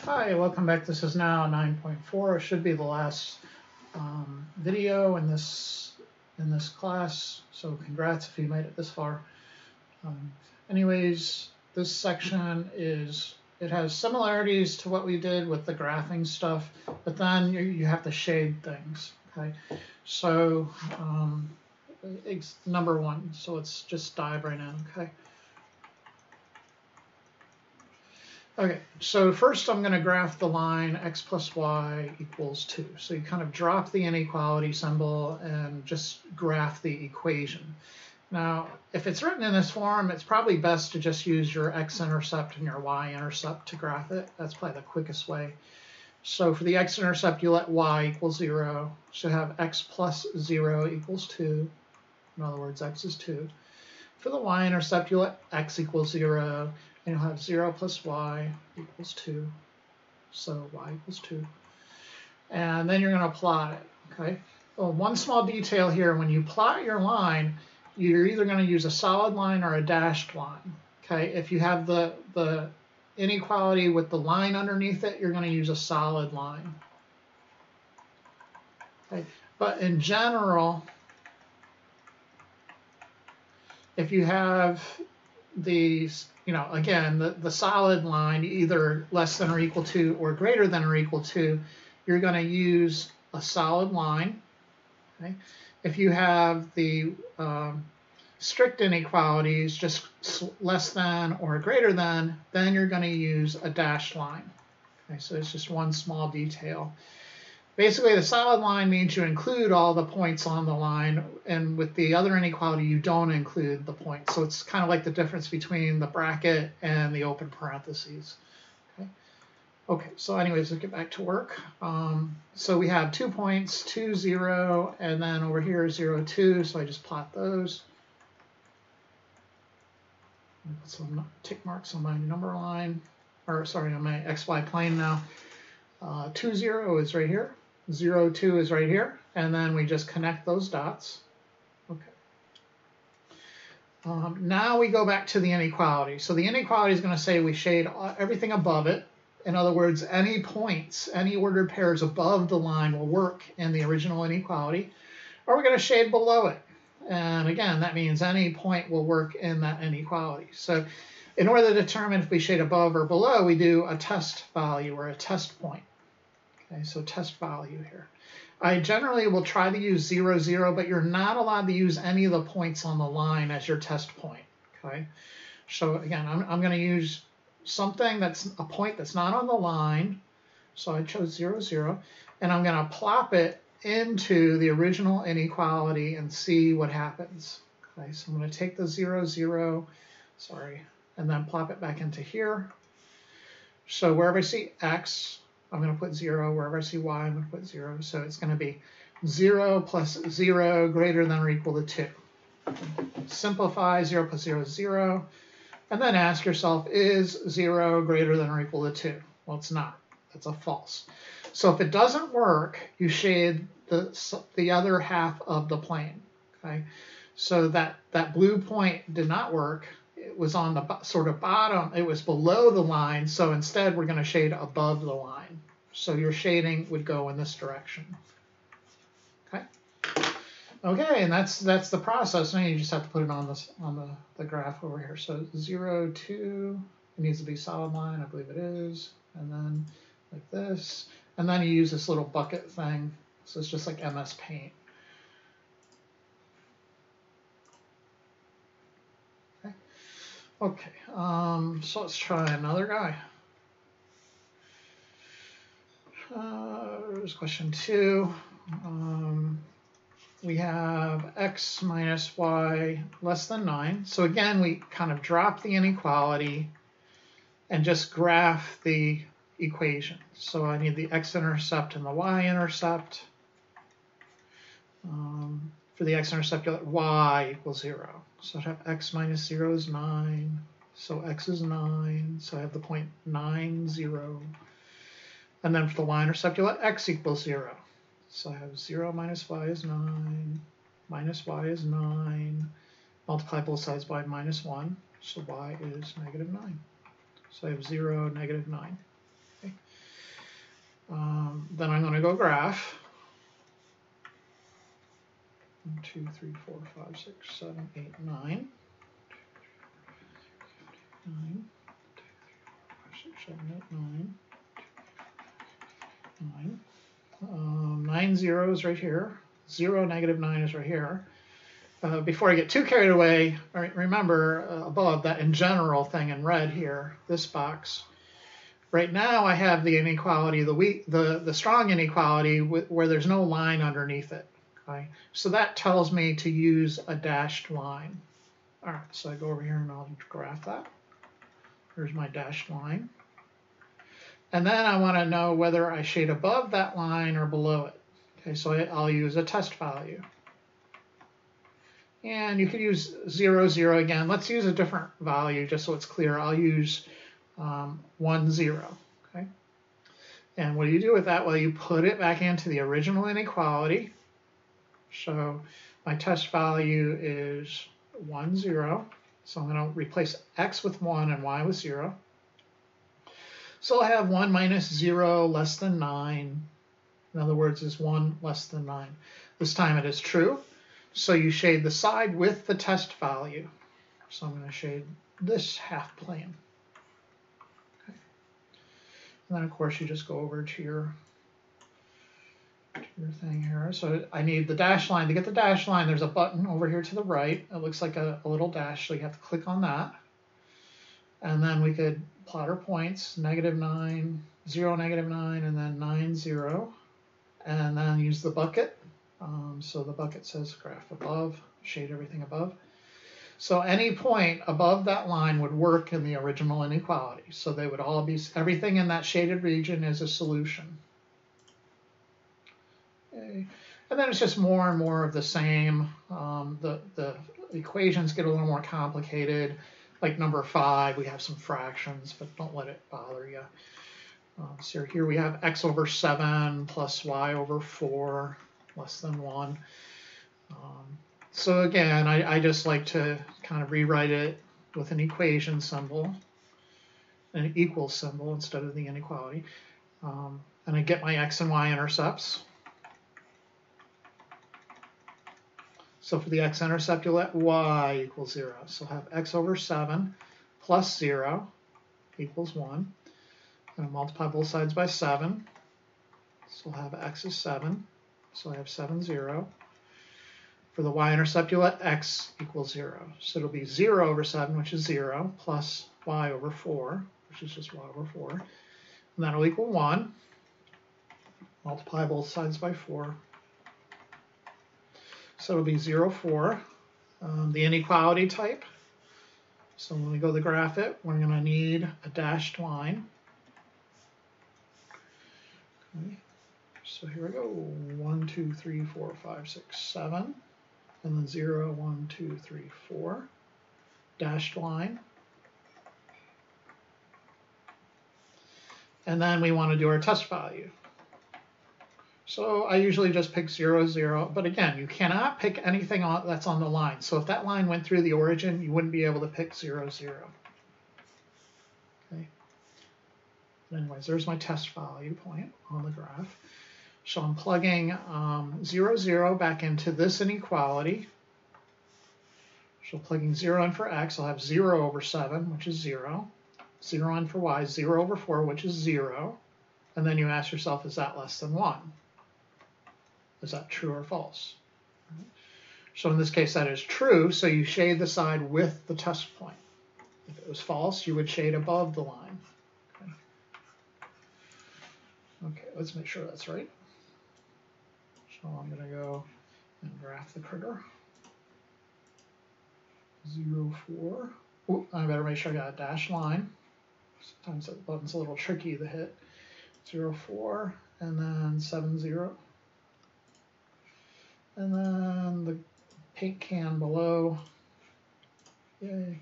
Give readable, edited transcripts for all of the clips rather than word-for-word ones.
Hi, welcome back. This is now 9.4. It should be the last video in this class. So congrats if you made it this far. Anyways, this section it has similarities to what we did with the graphing stuff, but then you have to shade things. Okay, so it's number one. So let's just dive right in. Okay. Okay, so first I'm going to graph the line x plus y equals 2. So you kind of drop the inequality symbol and just graph the equation. Now, if it's written in this form, it's probably best to just use your x-intercept and your y-intercept to graph it. That's probably the quickest way. So for the x-intercept, you let y equal 0. So you have x plus 0 equals 2. In other words, x is 2. For the y-intercept, you let x equal 0. And you'll have 0 plus y equals 2. So y equals 2. And then you're going to plot it. Okay. Well, one small detail here, when you plot your line, you're either going to use a solid line or a dashed line. Okay. If you have the inequality with the line underneath it, you're going to use a solid line. Okay. But in general, if you have these, again, the solid line, either less than or equal to or greater than or equal to, you're going to use a solid line. Okay? If you have the strict inequalities, just less than or greater than, then you're going to use a dashed line. Okay? So it's just one small detail. Basically, the solid line means you include all the points on the line, and with the other inequality, you don't include the points. So it's kind of like the difference between the bracket and the open parentheses. Okay, so anyways, let's get back to work. So we have 2 points, 2, 0, and then over here 0, 2, so I just plot those. Put some tick marks on my number line, or sorry, on my XY plane now. 2, 0 is right here. 0, 2 is right here, and then we just connect those dots. Okay. Now we go back to the inequality. So the inequality is going to say we shade everything above it. In other words, any points, any ordered pairs above the line will work in the original inequality, or we're going to shade below it. And again, that means any point will work in that inequality. So in order to determine if we shade above or below, we do a test value or a test point. Okay, so test value here. I generally will try to use 0, 0, but you're not allowed to use any of the points on the line as your test point. Okay, so again, I'm going to use something that's a point that's not on the line. So I chose 0, 0, and I'm going to plop it into the original inequality and see what happens. Okay, so I'm going to take the 0, 0, sorry, and then plop it back into here. So wherever I see x, I'm going to put 0. Wherever I see y, I'm going to put 0. So it's going to be 0 plus 0 greater than or equal to 2. Simplify. 0 plus 0 is 0. And then ask yourself, is 0 greater than or equal to 2? Well, it's not. That's a false. So if it doesn't work, you shade the other half of the plane. Okay. So that blue point did not work. It was on the sort of bottom. It was below the line. So instead, we're going to shade above the line. So your shading would go in this direction. Okay. Okay, and that's the process. Now you just have to put it on the graph over here. So 0, 2, it needs to be solid line. I believe it is. And then like this. And then you use this little bucket thing. So it's just like MS Paint. Okay, so let's try another guy. Here's question 2. We have x minus y less than 9. So again, we kind of drop the inequality and just graph the equation. So I need the x-intercept and the y-intercept. For the x-intercept, you let y equals 0. So I have x minus 0 is 9. So x is 9. So I have the point 9, 0. And then for the y-intercept, you let x equals 0. So I have 0 minus y is 9. Minus y is 9. Multiply both sides by minus 1. So y is negative 9. So I have 0, negative 9. Okay. Then I'm going to go graph. 1, 2, 3, 4, 5, 6, 7, 8, 9. 9, 6, 7, 8, 9. 9. 9 zeros right here. 0, -9 is right here. Before I get too carried away, remember above that in general thing in red here, this box. Right now I have the inequality, the strong inequality where there's no line underneath it. Okay, so that tells me to use a dashed line. All right, so I go over here and I'll graph that. Here's my dashed line. And then I want to know whether I shade above that line or below it. Okay, so I'll use a test value. And you could use 0, 0 again. Let's use a different value just so it's clear. I'll use 1, 0. Okay. And what do you do with that? Well, you put it back into the original inequality. So my test value is 1, 0. So I'm going to replace x with 1 and y with 0. So I have 1 minus 0 less than 9. In other words, is 1 less than 9. This time it is true. So you shade the side with the test value. So I'm going to shade this half plane. Okay. And then, of course, you just go over to your thing here. So I need the dash line. To get the dash line, there's a button over here to the right. It looks like a little dash, so you have to click on that. And then we could plot our points, -9, 0, -9, and then 9, 0. And then use the bucket. So the bucket says graph above, shade everything above. So any point above that line would work in the original inequality. So they would all be, everything in that shaded region is a solution. Okay. And then it's just more and more of the same. The equations get a little more complicated. Like number 5, we have some fractions, but don't let it bother you. So here we have x over 7 plus y over 4 less than 1. So again, I just like to kind of rewrite it with an equation symbol, an equal symbol instead of the inequality. And I get my x and y intercepts. So for the x-intercept, you'll let y equals 0. So I'll have x over 7 plus 0 equals 1. And I'll multiply both sides by 7. So I'll have x is 7. So I have 7, 0. For the y-intercept, you'll let x equals 0. So it'll be 0 over 7, which is 0, plus y over 4, which is just y over 4. And that'll equal 1. Multiply both sides by 4. So it'll be 0, 4. The inequality type. So when we go to graph it, we're going to need a dashed line. Okay. So here we go. 1, 2, 3, 4, 5, 6, 7. And then 0, 1, 2, 3, 4. Dashed line. And then we want to do our test value. So I usually just pick 0, 0. But again, you cannot pick anything that's on the line. So if that line went through the origin, you wouldn't be able to pick 0, 0. Okay. Anyways, there's my test value point on the graph. So I'm plugging 0, 0 back into this inequality. So plugging 0 in for x, I'll have 0 over 7, which is 0. 0 in for y, 0 over 4, which is 0. And then you ask yourself, is that less than 1? Is that true or false? So in this case, that is true, so you shade the side with the test point. If it was false, you would shade above the line. Okay, let's make sure that's right. So I'm going to go and graph the critter. 0, 4. Ooh, I better make sure I got a dashed line. Sometimes that button's a little tricky to hit. 0, 4, and then 7, 0. And then the paint can below. Yay.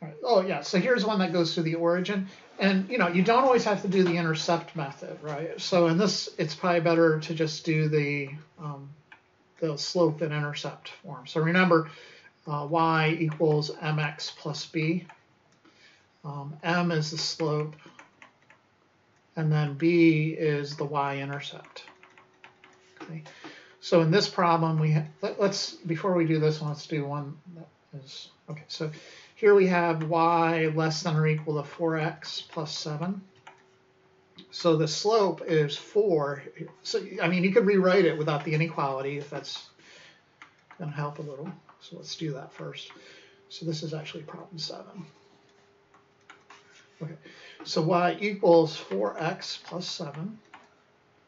All right. Oh, yeah, so here's one that goes through the origin. And, you know, you don't always have to do the intercept method, right? So in this, it's probably better to just do the slope and intercept form. So remember, y equals mx plus b. M is the slope. and then b is the y-intercept. Okay. So in this problem, let's before we do this one, let's do one that is okay. So here we have y less than or equal to 4x plus 7. So the slope is 4. So I mean, you could rewrite it without the inequality if that's going to help a little. So let's do that first. So this is actually problem 7. Okay. So y equals 4x plus 7.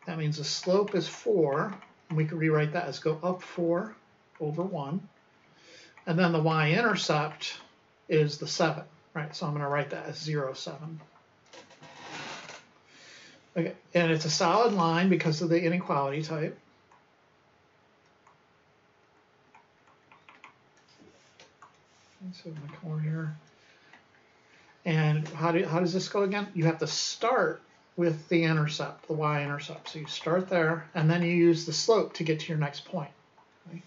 That means the slope is 4. We could rewrite that as go up 4 over 1. And then the y-intercept is the 7, right? So I'm going to write that as 0, 7. Okay, and it's a solid line because of the inequality type. So my color here. And how does this go again? You have to start with the intercept, the y-intercept. So you start there, and then you use the slope to get to your next point. Okay?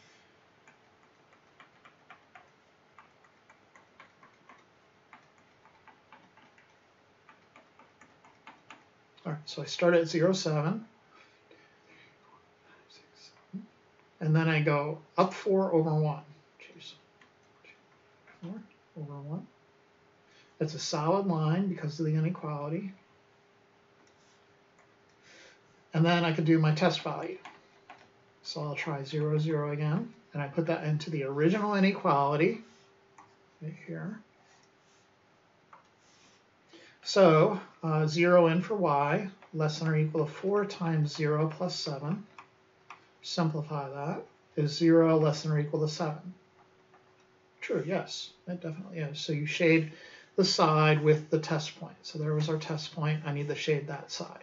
All right, so I start at 0, 7. And then I go up 4 over 1. Jeez. 4 over 1. It's a solid line because of the inequality. And then I could do my test value. So I'll try 0, 0 again. And I put that into the original inequality right here. So 0 in for y, less than or equal to 4 times 0 plus 7. Simplify that. Is 0 less than or equal to 7? True, yes, it definitely is. So you shade the side with the test point. So there was our test point. I need to shade that side.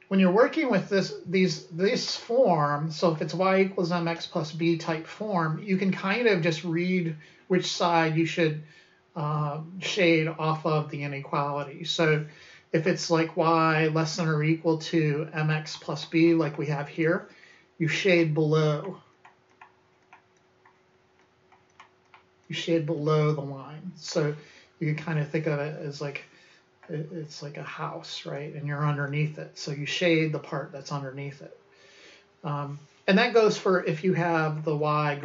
When you're working with this form, so if it's y equals mx plus b type form, you can kind of just read which side you should shade off of the inequality. So if it's like y less than or equal to mx plus b, like we have here, you shade below. You shade below the line. So you can kind of think of it as like, it's like a house, right? And you're underneath it. So you shade the part that's underneath it. And that goes for if you have the y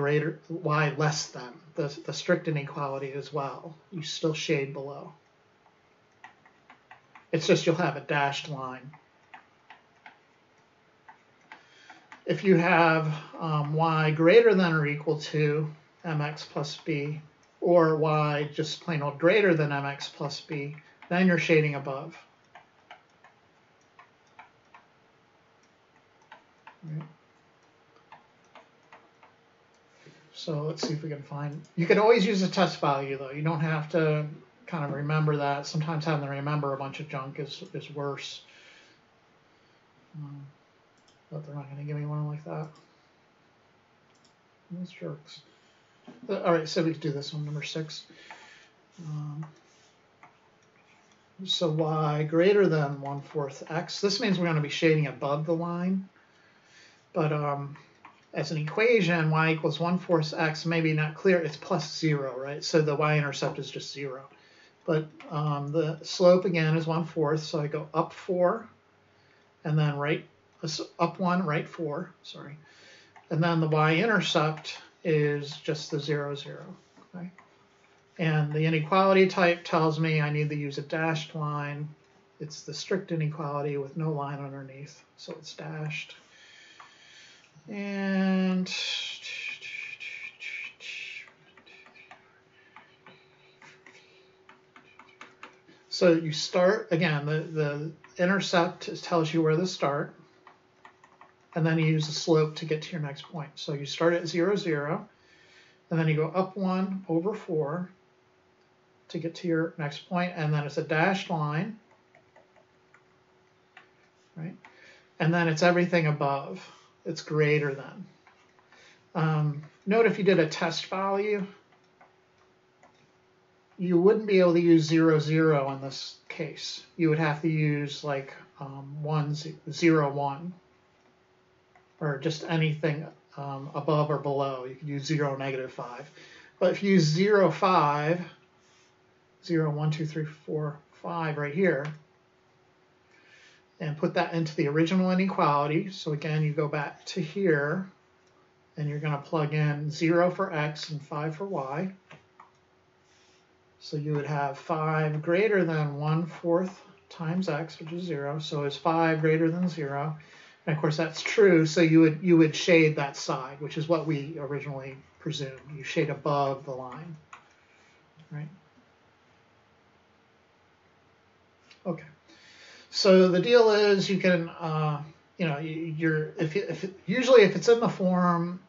less than, the strict inequality as well. You still shade below. It's just you'll have a dashed line. If you have y greater than or equal to mx plus b, or y just plain old greater than mx plus b, then you're shading above. Right. So let's see if we can find, you could always use a test value though. You don't have to kind of remember that. Sometimes having to remember a bunch of junk is worse. But they're not going to give me one like that. Those jerks. All right, so we can do this one, number 6. So y greater than 1/4 x. This means we're going to be shading above the line. But as an equation, y equals 1/4 x, maybe not clear, it's plus 0, right? So the y-intercept is just 0. But the slope, again, is 1/4, so I go up 4, and then up 1, right 4, sorry. And then the y-intercept is just the 0, 0, okay? And the inequality type tells me I need to use a dashed line. It's the strict inequality with no line underneath, so it's dashed. And so you start, again, the intercept tells you where to start, and then you use the slope to get to your next point. So you start at 0, 0, and then you go up 1 over 4 to get to your next point, and then it's a dashed line, right? And then it's everything above. It's greater than. Note if you did a test value, you wouldn't be able to use 0, 0 in this case. You would have to use like 1, 0, 1, or just anything above or below. You could use 0, -5. But if you use 0, 5, 0, 1, 2, 3, 4, 5 right here, and put that into the original inequality. So again, you go back to here, and you're going to plug in 0 for x and 5 for y. So you would have 5 greater than 1/4 times x, which is 0. So is 5 greater than 0? And of course that's true, so you would shade that side, which is what we originally presumed. You shade above the line, right? Okay. So the deal is you can, you know, usually if it's in the form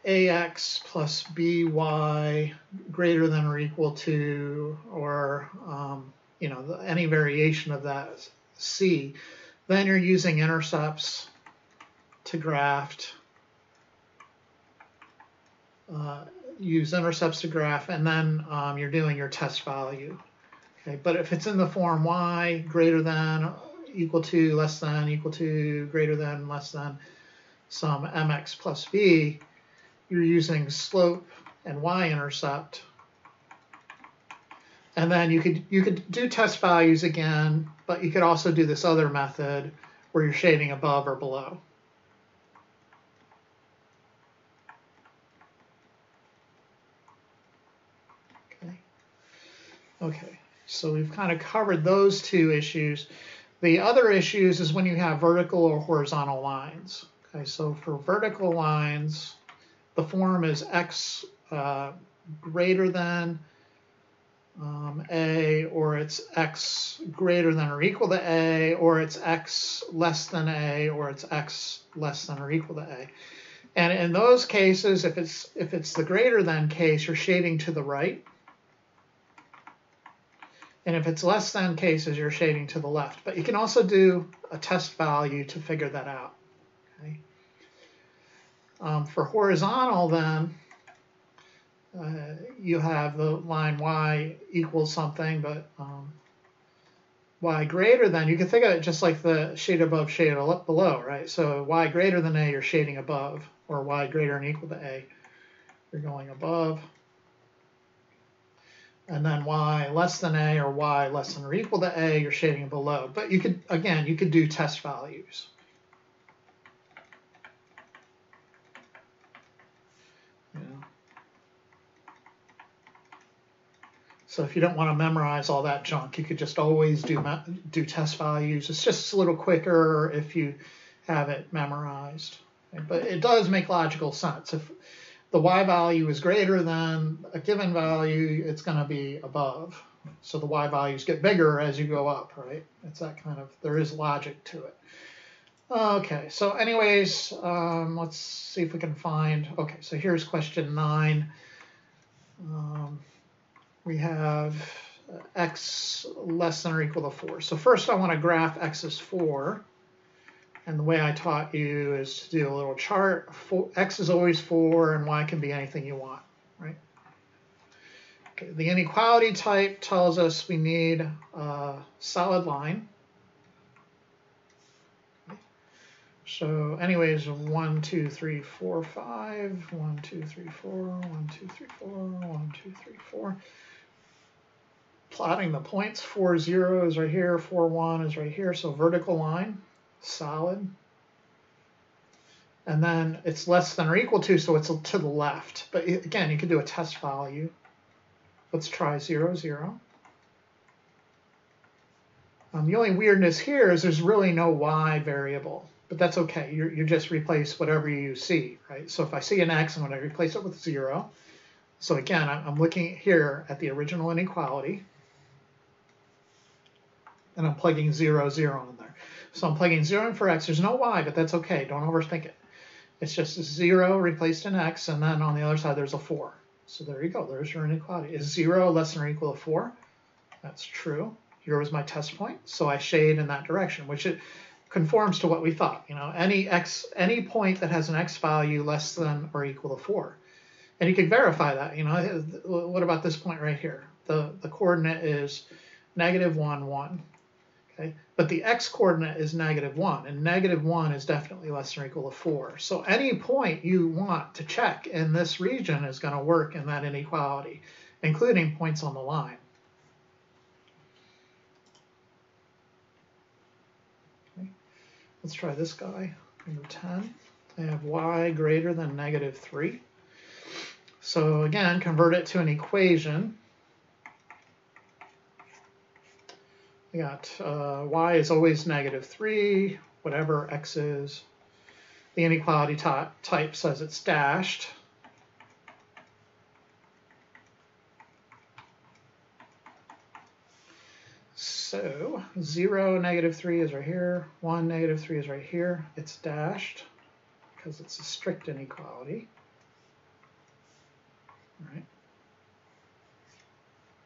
ax plus by greater than or equal to, or you know, any variation of that c, then you're using intercepts to graph. Use intercepts to graph, and then you're doing your test value. Okay, but if it's in the form y greater than, equal to, less than, equal to, greater than, less than some mx plus b, you're using slope and y-intercept. And then you could do test values again, but you could also do this other method where you're shading above or below. Okay, so we've kind of covered those two issues. The other issues is when you have vertical or horizontal lines. Okay, so for vertical lines, the form is x greater than a, or it's x greater than or equal to a, or it's x less than a, or it's x less than or equal to a. And in those cases, if it's the greater than case, you're shading to the right. And if it's less than cases, you're shading to the left. But you can also do a test value to figure that out. Okay. For horizontal, then, you have the line y equals something, but y greater than, you can think of it just like the shade above, shade below, right? So y greater than a, you're shading above, or y greater than or equal to a, you're going above. And then y less than a, or y less than or equal to a, you're shading below. But you could, again, you could do test values. Yeah. So if you don't want to memorize all that junk, you could just always do test values. It's just a little quicker if you have it memorized. But it does make logical sense. If the y value is greater than a given value, it's going to be above. So the y values get bigger as you go up, right? It's that kind of, there is logic to it. Okay, so anyways, let's see if we can find, okay, so here's question 9. We have x less than or equal to 4. So first I want to graph x is 4. And the way I taught you is to do a little chart. X is always 4, and y can be anything you want, right? Okay, the inequality type tells us we need a solid line. So anyways, 1, 2, 3, 4, 5, 1, 2, 3, 4, 1, 2, 3, 4, 1, 2, 3, 4. Plotting the points, 4, 0 is right here, 4, 1 is right here, so vertical line. Solid. And then it's less than or equal to, so it's to the left. But again, you can do a test value. Let's try 0, 0. The only weirdness here is there's really no y variable, but that's okay. You just replace whatever you see, right? So if I see an x, I'm going to replace it with 0. So again, I'm looking here at the original inequality, and I'm plugging 0, 0 in there. So I'm plugging 0 in for x. There's no y, but that's okay. Don't overthink it. It's just a 0 replaced in x, and then on the other side there's a 4. So there you go. There's your inequality. Is 0 less than or equal to 4? That's true. Here was my test point, so I shade in that direction, which it conforms to what we thought. You know, any point that has an x value less than or equal to 4. And you can verify that. You know, what about this point right here? The coordinate is -1, 1. Okay, but the x coordinate is -1, and -1 is definitely less than or equal to 4. So any point you want to check in this region is going to work in that inequality. including points on the line. Okay. Let's try this guy, number 10. I have y greater than -3. So again, convert it to an equation. We got y is always -3, whatever x is. The inequality type says it's dashed. So 0, -3 is right here. 1, -3 is right here. It's dashed because it's a strict inequality. Right?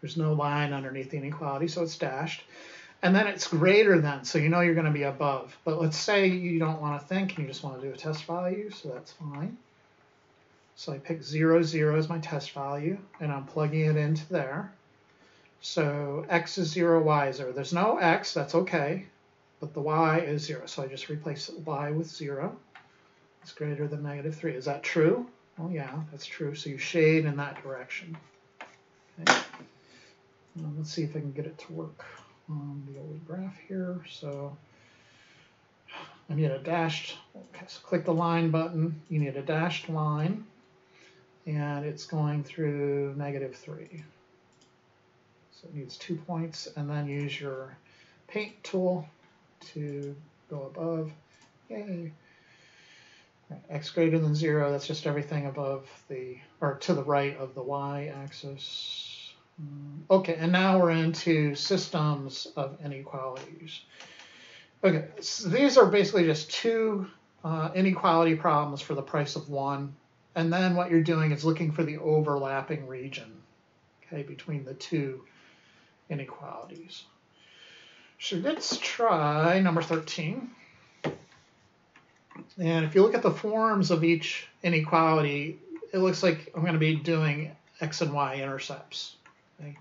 There's no line underneath the inequality, so it's dashed. And then it's greater than, so you know you're going to be above. But let's say you don't want to think and you just want to do a test value, so that's fine. So I pick 0, 0 as my test value, and I'm plugging it into there. So x is 0, y is 0. There's no x, that's okay, but the y is 0. So I just replace y with 0. It's greater than -3. Is that true? Oh yeah, that's true. So you shade in that direction. Okay. Let's see if I can get it to work on the old graph here. So I need a dashed, okay, so click the line button. You need a dashed line, and it's going through -3. So it needs 2 points, and then use your paint tool to go above. Yay. Right, x greater than 0, that's just everything above the, or to the right of the y-axis. Okay, and now we're into systems of inequalities. Okay, so these are basically just two inequality problems for the price of one, and then what you're doing is looking for the overlapping region, okay, between the two inequalities. So let's try number 13. And if you look at the forms of each inequality, it looks like I'm going to be doing x and y intercepts. Okay?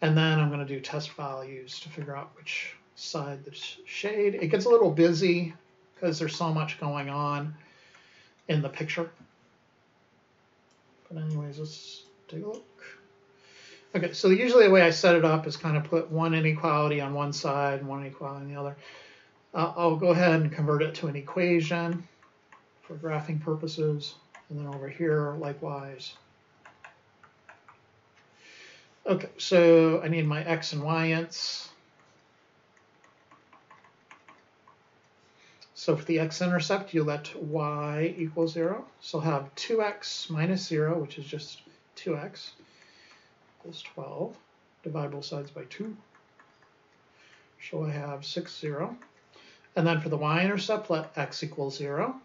And then I'm going to do test values to figure out which side the shade. It gets a little busy because there's so much going on in the picture. But anyways, let's take a look. Okay, so usually the way I set it up is kind of put one inequality on one side and one inequality on the other. I'll go ahead and convert it to an equation for graphing purposes, and then over here, likewise. Okay, so I need my x and y ints. So for the x-intercept, you let y equal 0. So I'll have 2x minus 0, which is just 2x, equals 12. Divide both sides by 2. So I have 6, 0. And then for the y-intercept, let x equal 0.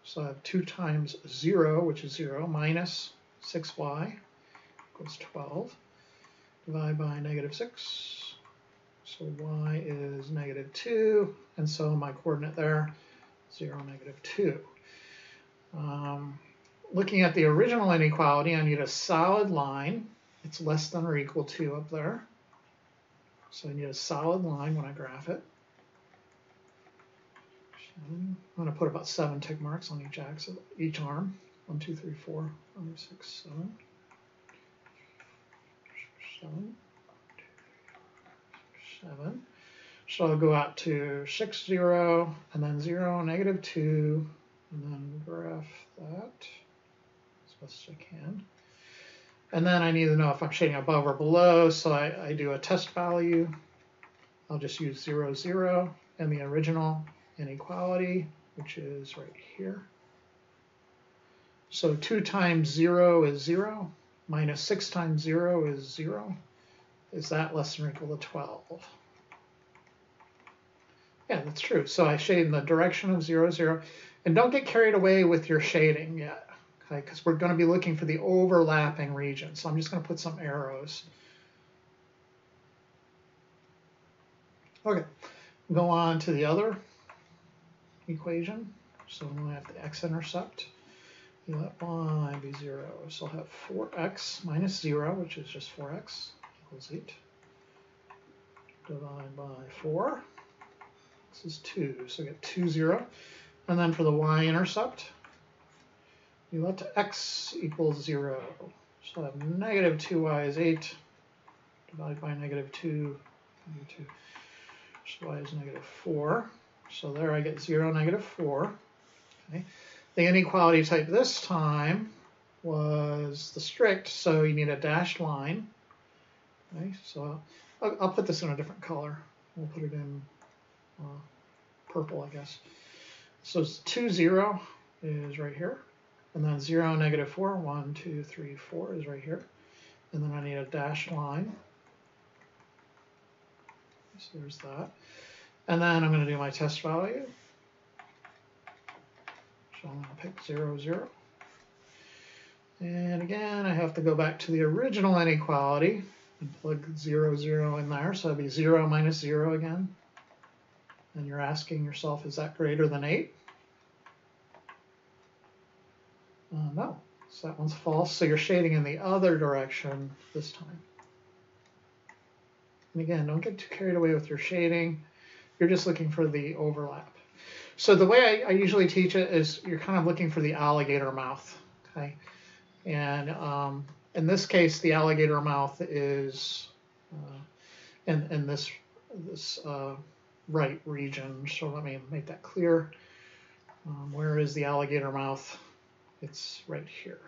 So I have 2 times 0, which is 0, minus 6y equals 12. Divide by -6. So y is -2. And so my coordinate there, 0, -2. Looking at the original inequality, I need a solid line. It's less than or equal to up there. So I need a solid line when I graph it. I'm going to put about 7 tick marks on each axis, each arm. 1, 2, 3, 4, 5, 6, 7. 7. So I'll go out to 6, 0, and then 0, -2, and then graph that as best as I can. And then I need to know if I'm shading above or below, so I do a test value. I'll just use 0, 0 and the original inequality, which is right here. So 2 times 0 is 0, minus 6 times 0 is 0. Is that less than or equal to 12? Yeah, that's true. So I shade in the direction of 0, 0. And don't get carried away with your shading yet, okay? Because we're going to be looking for the overlapping region. So I'm just going to put some arrows. Okay, go on to the other equation. So we have the x-intercept. You let y be 0. So I'll have 4x minus 0, which is just 4x, equals 8. Divide by 4. This is 2, so I get 2, 0. And then for the y-intercept, you let x equals 0. So I have negative 2y is 8 divided by negative 2. So y is negative 4. So there I get 0, negative 4. Okay. The inequality type this time was the strict, so you need a dashed line. Okay. So I'll put this in a different color. We'll put it in purple, I guess. So 2, 0 is right here. And then 0, negative 4, 1, 2, 3, 4 is right here. And then I need a dashed line. So there's that. And then I'm going to do my test value. So I'm going to pick 0, 0. And again, I have to go back to the original inequality and plug 0, 0 in there. So it'll be 0 minus 0 again. And you're asking yourself, is that greater than 8? No. So that one's false. So you're shading in the other direction this time. And again, don't get too carried away with your shading. You're just looking for the overlap. So the way I usually teach it is you're kind of looking for the alligator mouth. Okay. And in this case, the alligator mouth is in this right region. So let me make that clear. Where is the alligator mouth? It's right here.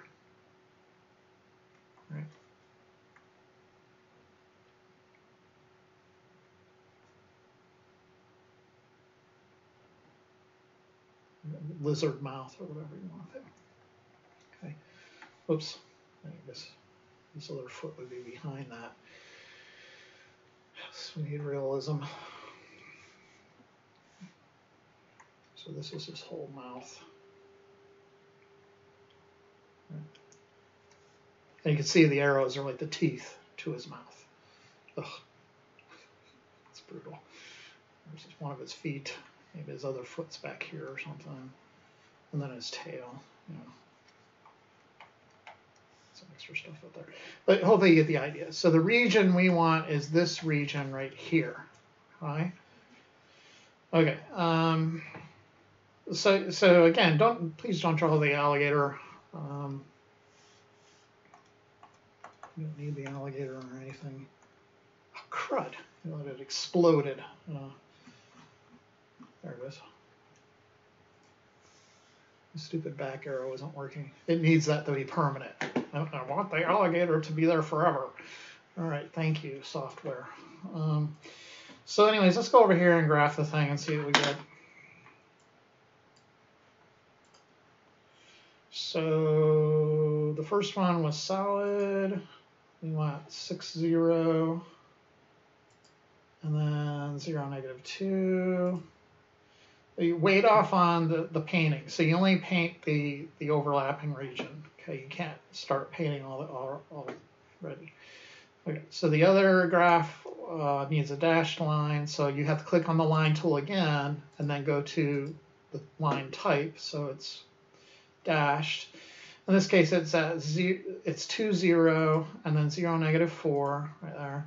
Right. Lizard mouth or whatever you want to think. Okay. Oops. I guess this other foot would be behind that. So we need realism. So this is his whole mouth. And you can see the arrows are like the teeth to his mouth. Ugh. It's brutal. There's just one of his feet. Maybe his other foot's back here or something. And then his tail. You know. Some extra stuff up there. But hopefully you get the idea. So the region we want is this region right here. Right? Okay. So again, please don't draw the alligator. You don't need the alligator or anything. Oh, crud. You know, it exploded. There it is. The stupid back arrow isn't working. It needs that to be permanent. I want the alligator to be there forever. All right, thank you, software. So anyways, let's go over here and graph the thing and see what we get. So the first one was solid. We want 6, 0. And then 0, negative 2. You wait off on the painting. So you only paint the overlapping region. Okay, you can't start painting already. Okay, so the other graph needs a dashed line. So you have to click on the line tool again and then go to the line type. So it's dashed. In this case, it's at 2, 0, and then 0, negative 4 right there.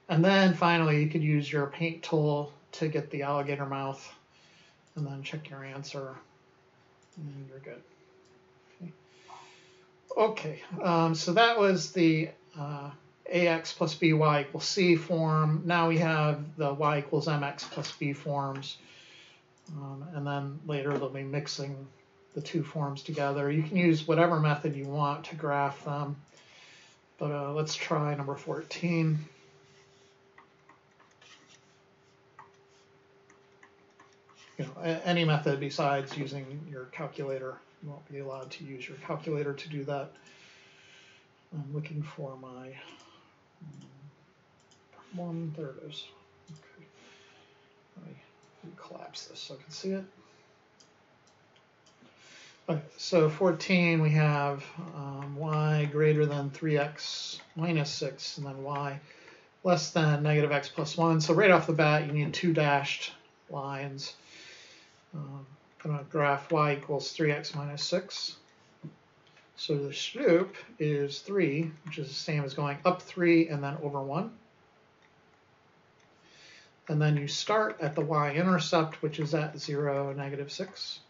And then finally, you could use your paint tool to get the alligator mouth, and then check your answer, and you're good. Okay, so that was the ax plus by equals c form. Now we have the y equals mx plus b forms, and then later they'll be mixing the two forms together. You can use whatever method you want to graph them, but let's try number 14. You know, any method besides using your calculator. You won't be allowed to use your calculator to do that. I'm looking for my one. There it is. Okay. Let me collapse this so I can see it. Okay, so 14, we have y greater than 3x minus 6, and then y less than negative x plus 1. So right off the bat, you need two dashed lines. I'm going to graph y equals 3x minus 6. So the slope is 3, which is the same as going up 3 and then over 1. And then you start at the y-intercept, which is at 0, negative 6.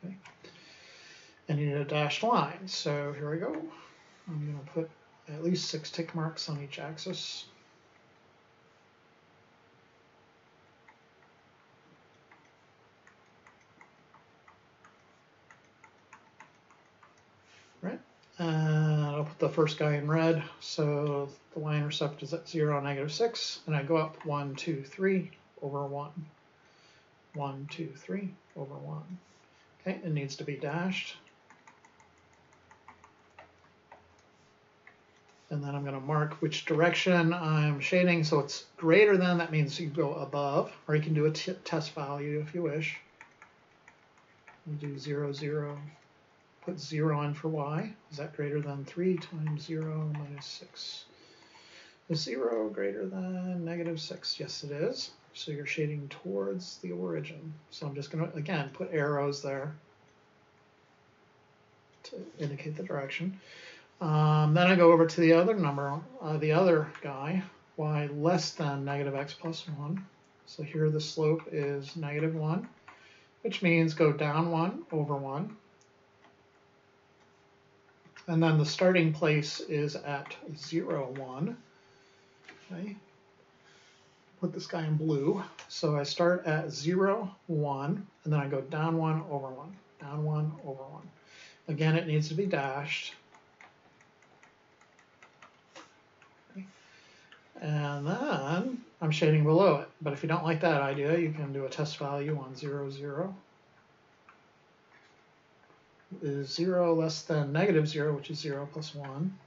Okay. And you need a dashed line. So here we go. I'm going to put at least 6 tick marks on each axis. Right, and I'll put the first guy in red, so the y-intercept is at 0, -6, and I go up 1, 2, 3 over 1. 1, 2, 3 over 1. Okay, it needs to be dashed. And then I'm going to mark which direction I'm shading, so it's greater than, that means you go above, or you can do a test value if you wish. We'll do 0, 0. Put 0 in for y. Is that greater than 3 times 0 minus 6? Is 0 greater than -6? Yes, it is. So you're shading towards the origin. So I'm just going to, again, put arrows there to indicate the direction. Then I go over to the other number, the other guy, y less than -x plus 1. So here the slope is -1, which means go down 1 over 1. And then the starting place is at 0, 1. Okay. Put this guy in blue. So I start at 0, 1, and then I go down 1 over 1, down 1 over 1. Again, it needs to be dashed. Okay. And then I'm shading below it. But if you don't like that idea, you can do a test value on 0, 0. Is 0 less than -0, which is 0 plus 1?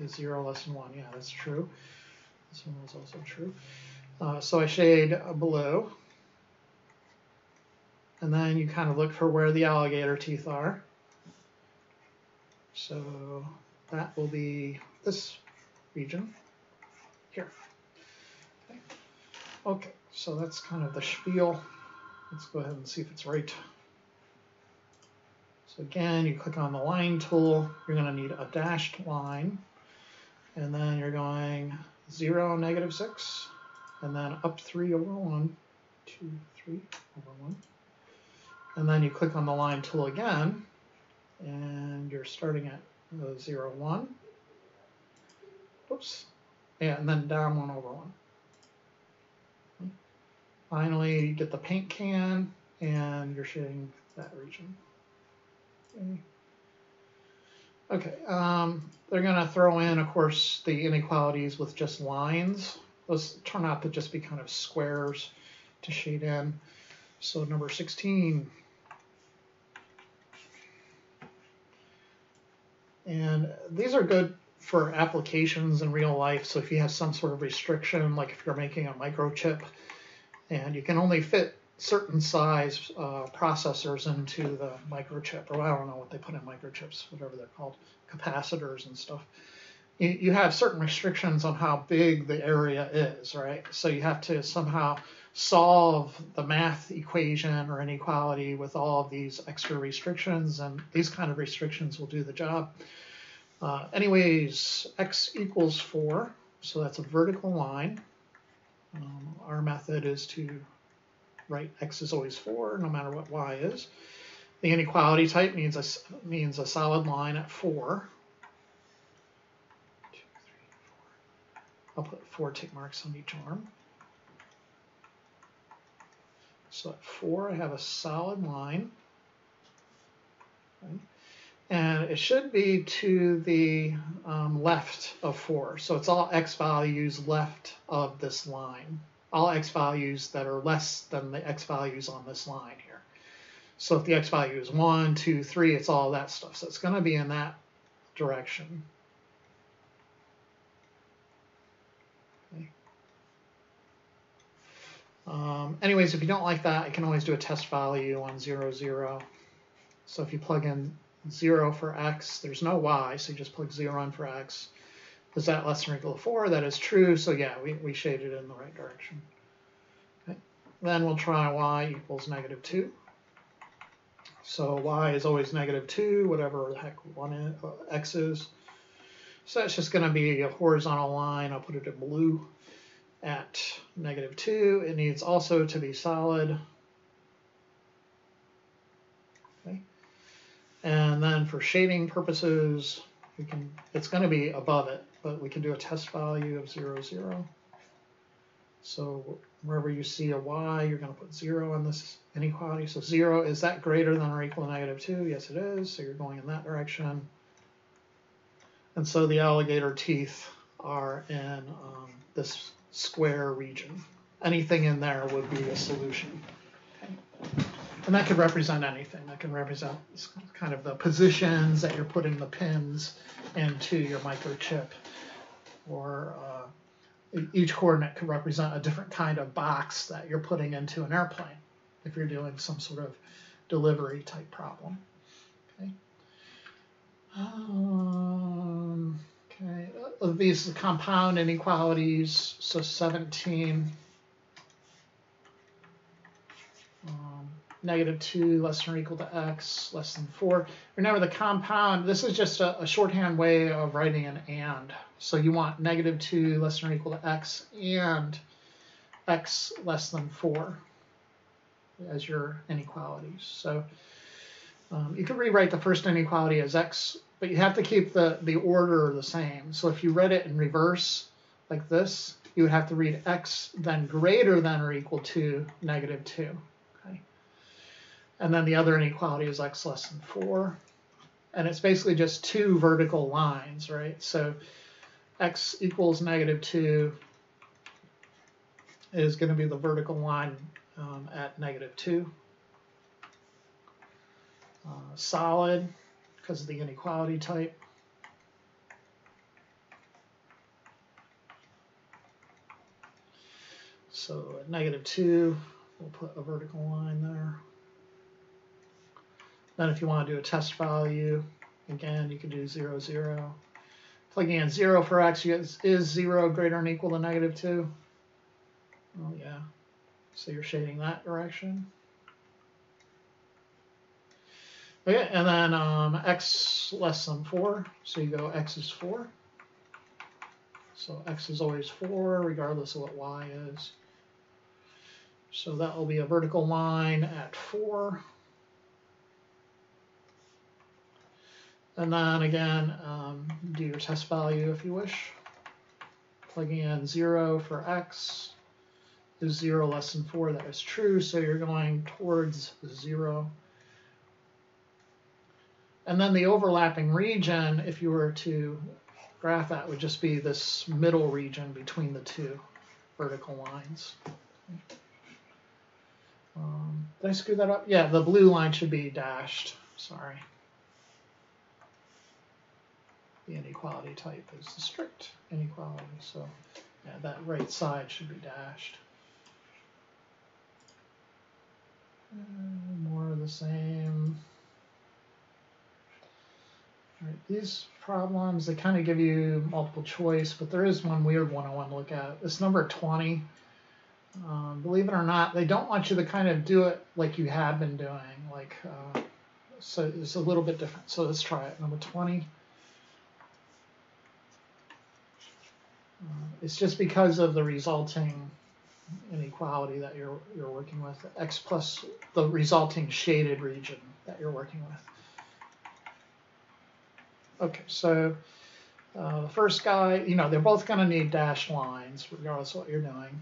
Is 0 less than 1? Yeah, that's true. This one was also true. So I shade below. And then you kind of look for where the alligator teeth are. So that will be this region here. Okay, okay, so that's kind of the spiel. Let's go ahead and see if it's right. So again, you click on the line tool, you're going to need a dashed line, and then you're going 0, -6, and then up 3 over 1, 2, 3 over 1. And then you click on the line tool again, and you're starting at 0, 1. Oops. Yeah, and then down 1 over 1. Okay. Finally, you get the paint can, and you're shading that region. Okay, they're going to throw in, of course, the inequalities with just lines. Those turn out to just be kind of squares to shade in. So number 16. And these are good for applications in real life. So if you have some sort of restriction, like if you're making a microchip and you can only fit certain size processors into the microchip, or I don't know what they put in microchips, whatever they're called, capacitors and stuff. You have certain restrictions on how big the area is, right? So you have to somehow solve the math equation or inequality with all of these extra restrictions, and these kind of restrictions will do the job. Anyways, x equals 4, so that's a vertical line. Our method is to write x is always 4, no matter what y is. The inequality type means a solid line at 4. 2, 3, 4. I'll put 4 tick marks on each arm. So at 4, I have a solid line. Okay. And it should be to the left of 4. So it's all x values left of this line. All x values that are less than the x values on this line here. So if the x value is 1, 2, 3, it's all that stuff. So it's going to be in that direction. Okay. Anyways, if you don't like that, you can always do a test value on 0, 0. So if you plug in 0 for x, there's no y, so you just plug 0 in for x. Is that less than or equal to 4? That is true, so yeah, we shaded it in the right direction. Okay. Then we'll try y equals -2. So y is always -2, whatever the heck x is. So it's just going to be a horizontal line. I'll put it in blue at -2. It needs also to be solid. Okay. And then for shading purposes, it's going to be above it, but we can do a test value of 0, 0. So wherever you see a y, you're going to put 0 on this inequality. So 0, is that greater than or equal to -2? Yes, it is. So you're going in that direction. And so the alligator teeth are in this square region. Anything in there would be a solution. Okay. And that could represent anything. That can represent kind of the positions that you're putting the pins into your microchip, or each coordinate could represent a different kind of box that you're putting into an airplane if you're doing some sort of delivery type problem. Okay. These compound inequalities, so 17, -2 less than or equal to x less than 4. Remember, the compound, this is just a shorthand way of writing an and. So you want -2 less than or equal to x and x less than 4 as your inequalities. So you could rewrite the first inequality as x, but you have to keep the order the same. So if you read it in reverse like this, you would have to read x then greater than or equal to -2. Okay? And then the other inequality is x less than 4. And it's basically just two vertical lines, right? So x equals -2 is going to be the vertical line at -2. Solid, because of the inequality type. So at -2, we'll put a vertical line there. Then if you want to do a test value, again, you can do 0, 0. Plugging in 0 for x, is 0 greater than or equal to -2? Oh, yeah. So you're shading that direction. Okay, and then x less than 4, so you go x is 4. So x is always 4, regardless of what y is. So that will be a vertical line at 4. And then again, do your test value if you wish. Plugging in 0 for x. Is 0 less than 4? That is true, so you're going towards 0. And then the overlapping region, if you were to graph that, would just be this middle region between the two vertical lines. Did I screw that up? Yeah, the blue line should be dashed. Sorry. The inequality type is the strict inequality, so yeah, that right side should be dashed. More of the same. All right, these problems, they kind of give you multiple choice, but there is one weird one I want to look at. This number 20, believe it or not, they don't want you to kind of do it like you have been doing. Like, so it's a little bit different. So let's try it. Number 20. It's just because of the resulting inequality that you're working with, x plus the resulting shaded region that you're working with. Okay, so the first guy, they're both going to need dashed lines regardless of what you're doing.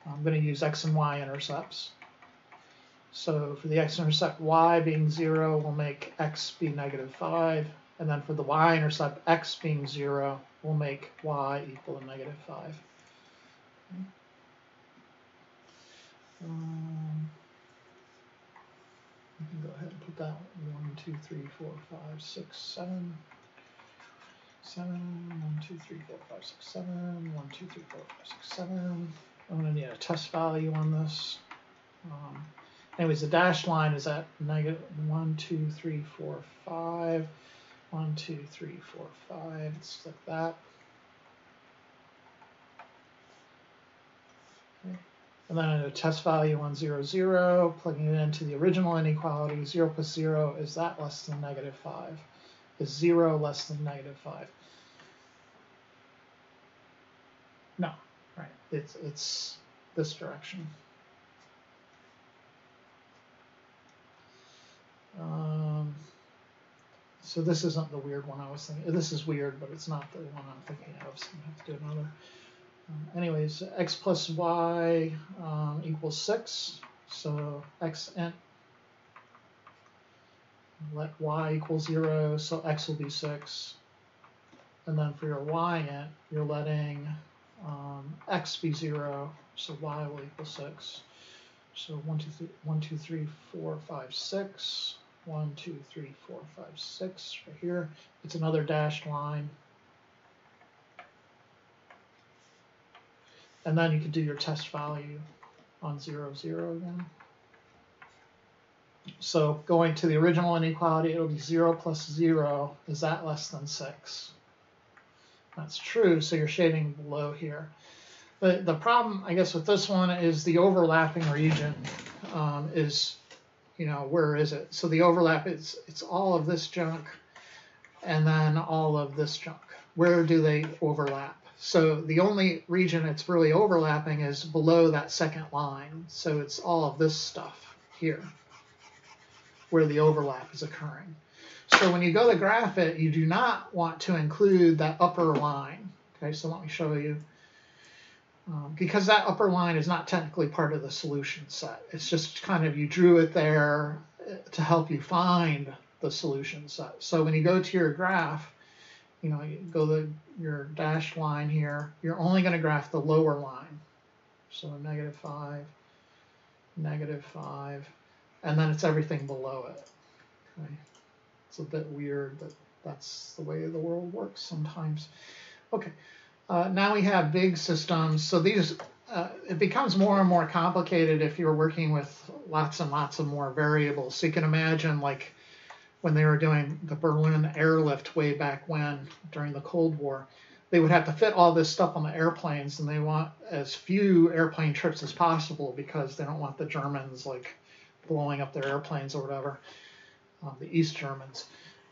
I'm going to use x and y intercepts. So for the x-intercept, y being 0 will make x be -5. And then for the y-intercept, x being 0 will make y equal to -5. Okay. You can go ahead and put that 1, 2, 3, 4, 5, 6, 7. 7, 1, 2, 3, 4, 5, 6, 7. 1, 2, 3, 4, 5, 6, 7. I'm going to need a test value on this. Anyways, the dashed line is at -1, 2, 3, 4, 5. 1, 2, 3, 4, 5. It's like that. Okay. And then a test value on 0, 0, plugging it into the original inequality. 0 plus 0, is that less than -5? Is 0 less than -5? No, right? It's this direction. So this isn't the weird one I was thinking. This is weird, but it's not the one I'm thinking of, so I have to do another. Anyways, x plus y equals 6. So x int, let y equal 0, so x will be 6. And then for your y int, you're letting x be 0, so y will equal 6. So 1, 2, 3, 4, 5, 6. 1, 2, 3, 4, 5, 6 right here. It's another dashed line. And then you can do your test value on 0, 0 again. So going to the original inequality, it'll be 0 plus 0. Is that less than 6? That's true, so you're shading below here. But the problem, I guess, with this one is the overlapping region is, where is it? So the overlap is, it's all of this junk and then all of this junk. Where do they overlap? So the only region it's really overlapping is below that second line. So it's all of this stuff here where the overlap is occurring. So when you go to graph it, you do not want to include that upper line. Okay, so let me show you. Because that upper line is not technically part of the solution set. It's just kind of, you drew it there to help you find the solution set. So when you go to your graph, you go to your dashed line here, you're only going to graph the lower line. So -5, -5, and then it's everything below it. Okay. It's a bit weird, but that's the way the world works sometimes. Okay. Now we have big systems. So these, it becomes more and more complicated if you're working with lots and lots of more variables. So you can imagine, like, when they were doing the Berlin airlift way back when, during the Cold War, they would have to fit all this stuff on the airplanes, and they want as few airplane trips as possible because they don't want the Germans, like, blowing up their airplanes or whatever, the East Germans.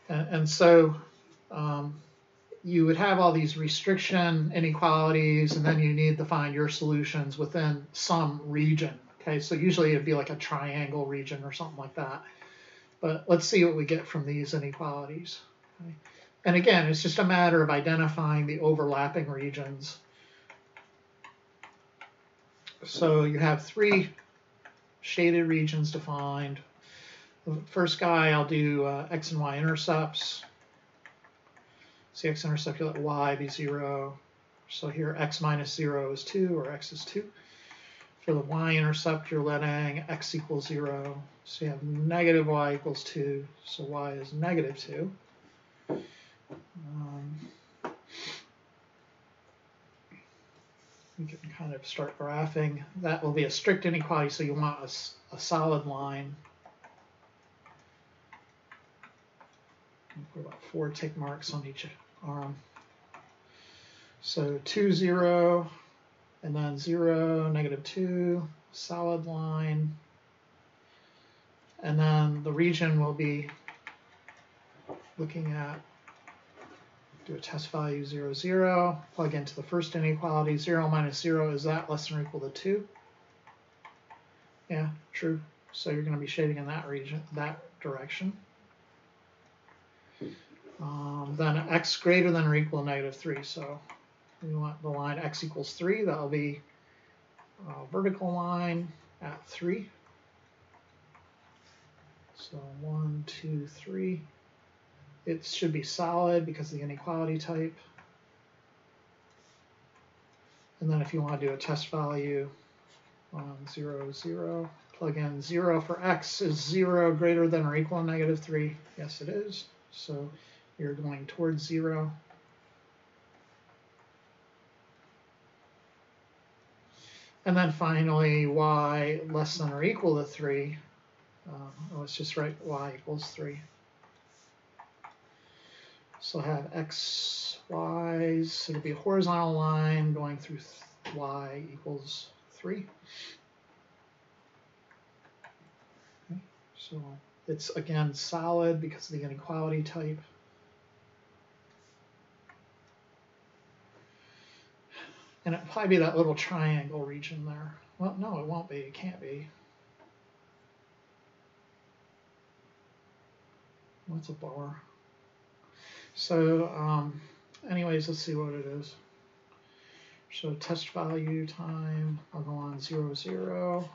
And so you would have all these restriction inequalities, and then you need to find your solutions within some region. Okay, so usually it'd be like a triangle region or something like that. But let's see what we get from these inequalities. Okay. And again, it's just a matter of identifying the overlapping regions. So you have 3 shaded regions defined. The first guy, I'll do x and y intercepts. So x-intercept, you let y be 0. So here x minus 0 is 2, or x is 2. For the y-intercept, you're letting x equals 0. So you have negative y equals 2, so y is negative 2. You can kind of start graphing. That will be a strict inequality, so you want a solid line. Put about 4 tick marks on each arm. So 2, 0, and then 0, -2, solid line. And then the region will be looking at, do a test value 0, 0, plug into the first inequality. 0 minus 0, is that less than or equal to 2? Yeah, true. So you're going to be shading in that region, that direction. Then x greater than or equal to -3. So we want the line x equals 3. That'll be a vertical line at 3. So 1, 2, 3. It should be solid because of the inequality type. And then if you want to do a test value on 0, 0, plug in 0 for x. Is 0 greater than or equal to -3? Yes, it is. So you're going towards 0. And then finally, y less than or equal to 3. Let's just write y equals 3. So I have x, y's. So it'll be a horizontal line going through y equals 3. Okay. So it's, again, solid because of the inequality type. And it'll probably be that little triangle region there. Well, no, it won't be. It can't be. What's a bar? So anyways, let's see what it is. So test value time, I'll go on 0, 0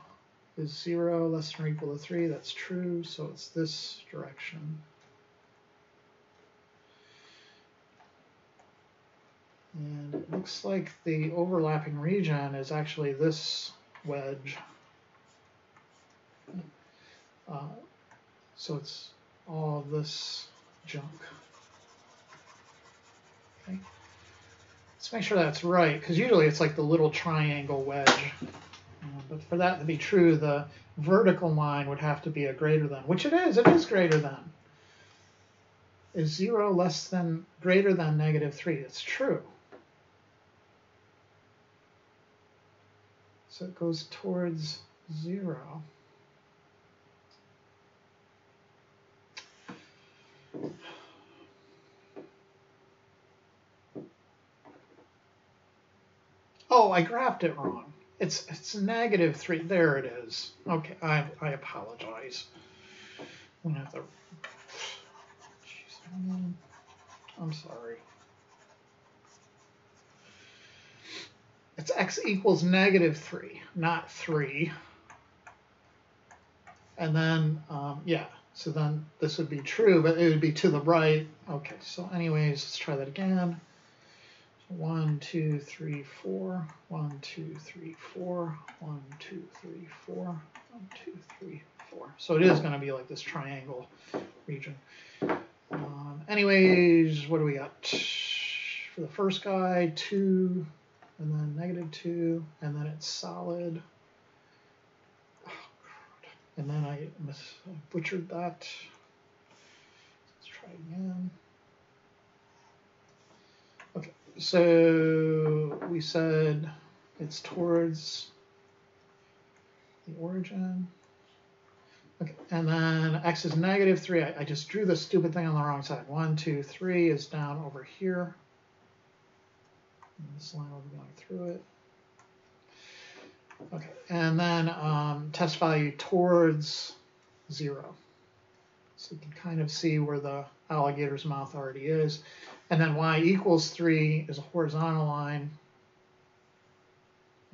is 0 less than or equal to 3. That's true, so it's this direction. And it looks like the overlapping region is actually this wedge. So it's all this junk. Okay. Let's make sure that's right, because usually it's like the little triangle wedge. But for that to be true, the vertical line would have to be a greater than, which it is greater than. Is 0 less than, greater than -3? It's true. So it goes towards 0. Oh, I graphed it wrong. It's -3. There it is. Okay, I apologize. I'm gonna have to. Jeez, I'm sorry. It's x equals -3, not 3. And then, yeah, so then this would be true, but it would be to the right. Okay, so anyways, let's try that again. 1, 2, 3, 4. 1, 2, 3, 4. 1, 2, 3, 4. 1, 2, 3, 4. So it is going to be like this triangle region. Anyways, what do we got? For the first guy, 2, and then -2, and then it's solid. Oh, God. And then I butchered that. Let's try again. Okay, so we said it's towards the origin. Okay, and then x is -3. I just drew the stupid thing on the wrong side. 1, 2, 3 is down over here. And this line will be going through it. Okay, and then test value towards 0. So you can kind of see where the alligator's mouth already is. And then y equals 3 is a horizontal line,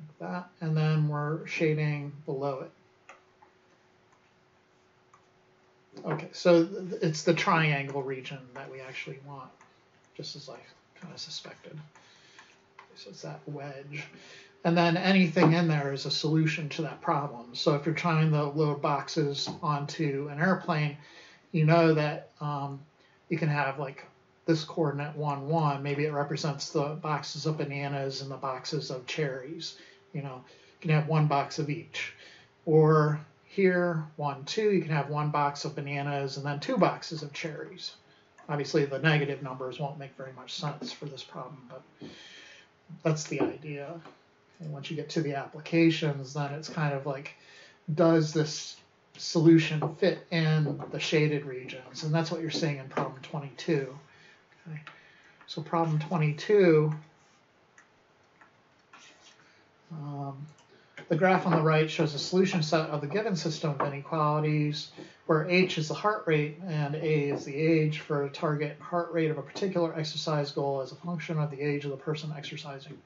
like that. And then we're shading below it. Okay, so it's the triangle region that we actually want, just as I kind of suspected. So it's that wedge. And then anything in there is a solution to that problem. So if you're trying to load boxes onto an airplane, you know that you can have like this coordinate 1, 1. Maybe it represents the boxes of bananas and the boxes of cherries. You know, you can have one box of each. Or here, 1, 2, you can have one box of bananas and then 2 boxes of cherries. Obviously, the negative numbers won't make very much sense for this problem, but that's the idea. And once you get to the applications, then it's kind of like, does this solution fit in the shaded regions? And that's what you're seeing in problem 22. Okay. So problem 22, the graph on the right shows a solution set of the given system of inequalities, where h is the heart rate and a is the age for a target heart rate of a particular exercise goal as a function of the age of the person exercising.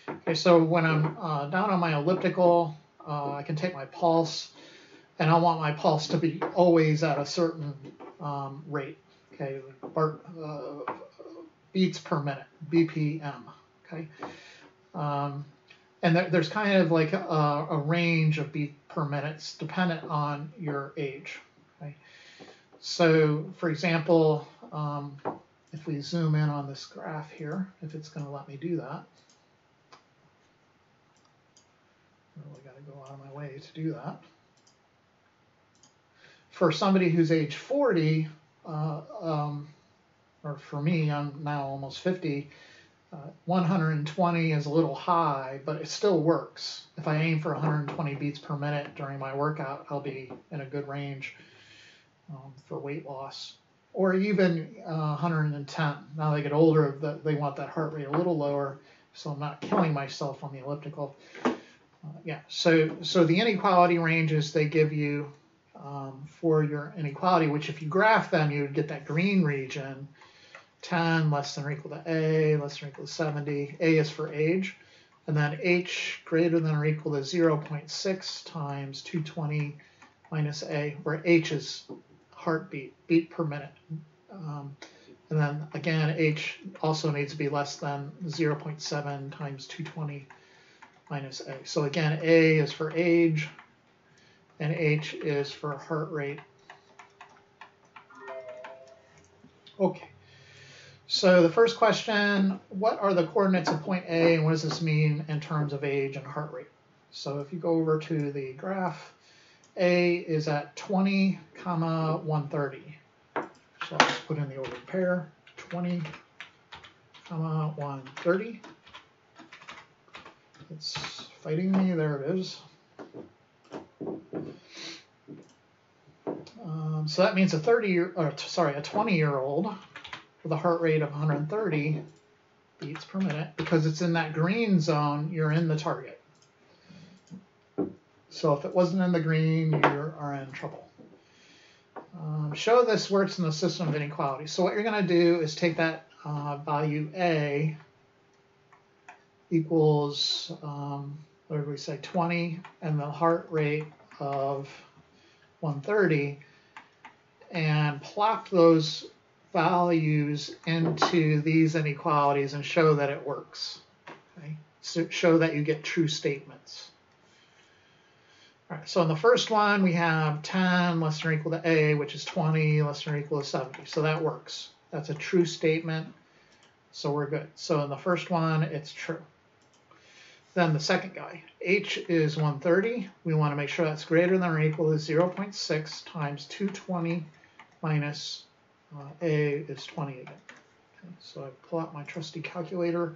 Okay, so when I'm down on my elliptical, I can take my pulse, and I want my pulse to be always at a certain rate. Okay, beats per minute, BPM. Okay. And there's kind of like a range of beats per minute dependent on your age. Okay? So, for example, if we zoom in on this graph here, if it's going to let me do that, I really got to go out of my way to do that. For somebody who's age 40, or for me, I'm now almost 50. 120 is a little high, but it still works. If I aim for 120 beats per minute during my workout, I'll be in a good range for weight loss. Or even 110. Now they get older, they want that heart rate a little lower, so I'm not killing myself on the elliptical. Yeah, so the inequality ranges they give you for your inequality, which if you graph them, you would get that green region. 10 less than or equal to A, less than or equal to 70. A is for age. And then H greater than or equal to 0.6 times 220 minus A, where H is heartbeat, beat per minute. And then again, H also needs to be less than 0.7 times 220 minus A. So again, A is for age, and H is for heart rate. Okay. So the first question, what are the coordinates of point A, and what does this mean in terms of age and heart rate? So if you go over to the graph, A is at 20, 130. So I'll just put in the ordered pair, 20, 130. It's fighting me, there it is. So that means a 20-year-old with a heart rate of 130 beats per minute. Because it's in that green zone, you're in the target. So if it wasn't in the green, you are in trouble. Show this works in the system of inequalities. So what you're going to do is take that value A equals, what did we say, 20, and the heart rate of 130, and plop those values into these inequalities and show that it works. Okay? So show that you get true statements. All right, so in the first one, we have 10 less than or equal to A, which is 20 less than or equal to 70. So that works. That's a true statement. So we're good. So in the first one, it's true. Then the second guy, H is 130. We want to make sure that's greater than or equal to 0.6 times 220 minus A is 20 again. Okay, so I pull out my trusty calculator.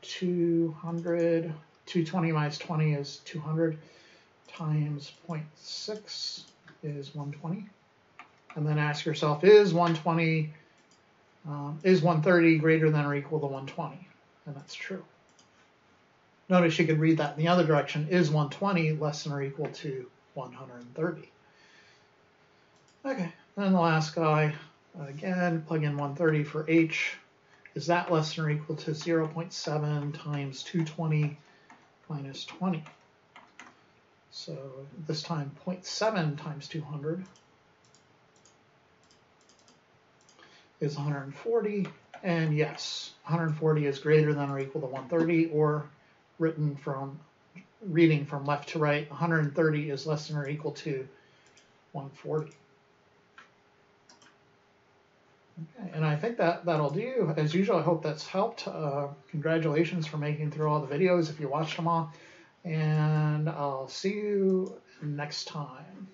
220 minus 20 is 200 times 0.6 is 120. And then ask yourself, is 130 greater than or equal to 120? And that's true. Notice you could read that in the other direction. Is 120 less than or equal to 130? Okay, then the last guy, again, plug in 130 for H. Is that less than or equal to 0.7 times 220 minus 20? So this time 0.7 times 200 is 140. And yes, 140 is greater than or equal to 130, or reading from left to right, 130 is less than or equal to 140. Okay, and I think that'll do. As usual, I hope that's helped. Congratulations for making through all the videos if you watched them all. And I'll see you next time.